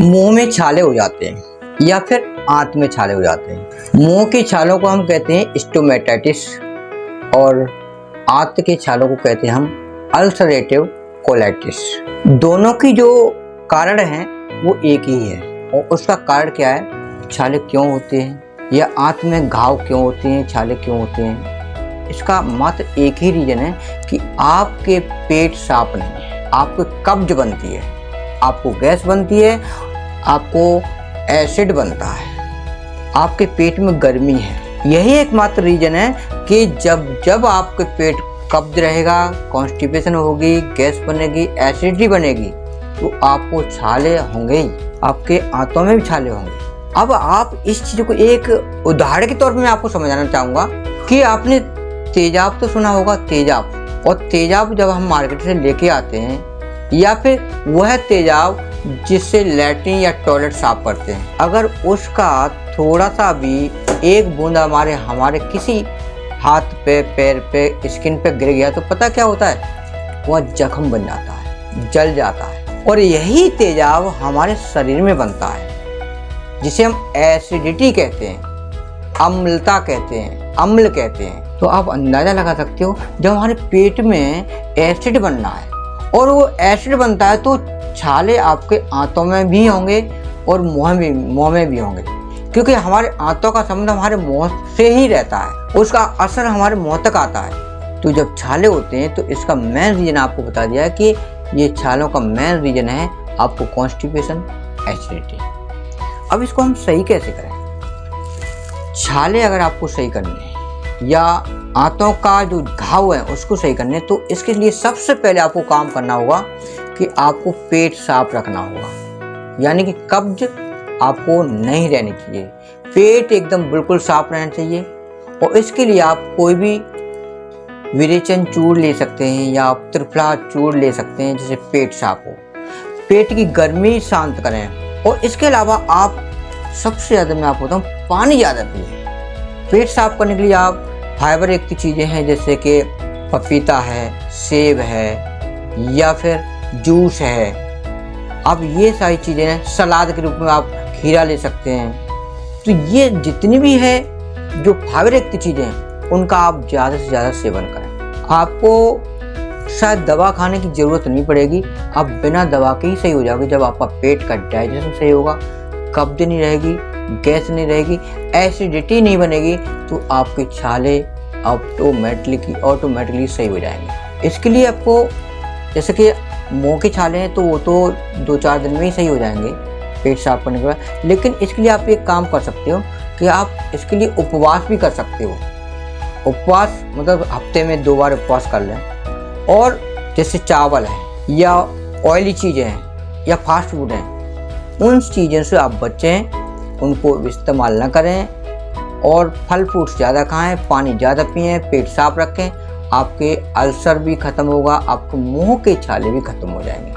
मुंह में छाले हो जाते हैं या फिर आंत में छाले हो जाते हैं। मुंह की छालों को हम कहते हैं स्टोमेटाइटिस और आंत के छालों को कहते हैं हम अल्सरेटिव कोलाइटिस। दोनों की जो कारण है वो एक ही है और उसका कारण क्या है, छाले क्यों होते हैं या आंत में घाव क्यों होते हैं, छाले क्यों होते हैं। इसका मात्र एक ही रीजन है कि आपके पेट साफ नहीं है, आपको कब्ज बनती है, आपको गैस बनती है, आपको एसिड बनता है, आपके पेट में गर्मी है। यही एकमात्र रीजन है कि जब आपके पेट कब्ज रहेगा, कॉन्स्टिपेशन होगी, गैस बनेगी, एसिडिटी बनेगी, तो आपको छाले होंगे ही, आपके आंतों में भी छाले होंगे। अब आप इस चीज को एक उदाहरण के तौर पर मैं आपको समझाना चाहूँगा कि आपने तेजाब तो सुना होगा, तेजाब। और तेजाब जब हम मार्केट से लेके आते हैं या फिर वह तेजाब जिससे लैट्रिन या टॉयलेट साफ करते हैं, अगर उसका थोड़ा सा भी एक बूंद हमारे किसी हाथ पे, पैर पे, स्किन पे गिर गया तो पता क्या होता है, वह जख्म बन जाता है, जल जाता है। और यही तेजाब हमारे शरीर में बनता है जिसे हम एसिडिटी कहते हैं, अम्लता कहते हैं, अम्ल कहते हैं। तो आप अंदाजा लगा सकते हो, जब हमारे पेट में एसिड बनना है और वो एसिड बनता है तो छाले आपके आंतों में भी होंगे और मुंह में भी होंगे, क्योंकि हमारे आंतों का संबंध हमारे मुंह से ही रहता है, उसका असर हमारे मुंह तक आता है। तो जब छाले होते हैं तो इसका मेन रीजन आपको बता दिया है कि ये छालों का मेन रीजन है आपको कॉन्स्टिपेशन, एसिडिटी। अब इसको हम सही कैसे करें? छाले अगर आपको सही करने हैं या आंतों का जो घाव है उसको सही करने, तो इसके लिए सबसे पहले आपको काम करना होगा कि आपको पेट साफ रखना होगा, यानी कि कब्ज आपको नहीं रहनी चाहिए, पेट एकदम बिल्कुल साफ रहना चाहिए। और इसके लिए आप कोई भी विरेचन चूर्ण ले सकते हैं या आप त्रिफला चूर्ण ले सकते हैं जिससे पेट साफ हो, पेट की गर्मी शांत करें। और इसके अलावा आप सबसे ज़्यादा मैं आपको बताऊँ, पानी ज़्यादा पिए। पेट साफ करने के लिए आप फाइबर युक्त चीज़ें हैं जैसे कि पपीता है, सेब है या फिर जूस है, अब ये सारी चीज़ें हैं। सलाद के रूप में आप खीरा ले सकते हैं। तो ये जितनी भी है जो फाइबर युक्त चीज़ें हैं उनका आप ज़्यादा से ज़्यादा सेवन करें। आपको शायद दवा खाने की ज़रूरत नहीं पड़ेगी, आप बिना दवा के ही सही हो जाओगे। जब आपका पेट का डाइजेशन सही होगा, कब्ज नहीं रहेगी, गैस नहीं रहेगी, एसिडिटी नहीं बनेगी, तो आपके छाले ऑटोमेटिकली सही हो जाएंगे। इसके लिए आपको, जैसे कि मुंह के छाले हैं तो वो तो 2-4 दिन में ही सही हो जाएंगे पेट साफ करने के बाद, लेकिन इसके लिए आप एक काम कर सकते हो कि आप इसके लिए उपवास भी कर सकते हो। उपवास मतलब हफ्ते में 2 बार उपवास कर लें। और जैसे चावल है या ऑयली चीज़ें हैं या फास्ट फूड हैं, उन चीज़ों से आप बचें, उनको इस्तेमाल ना करें और फल फ्रूट्स ज़्यादा खाएं, पानी ज़्यादा पिएं, पेट साफ रखें। आपके अल्सर भी ख़त्म होगा, आपके मुंह के छाले भी ख़त्म हो जाएंगे।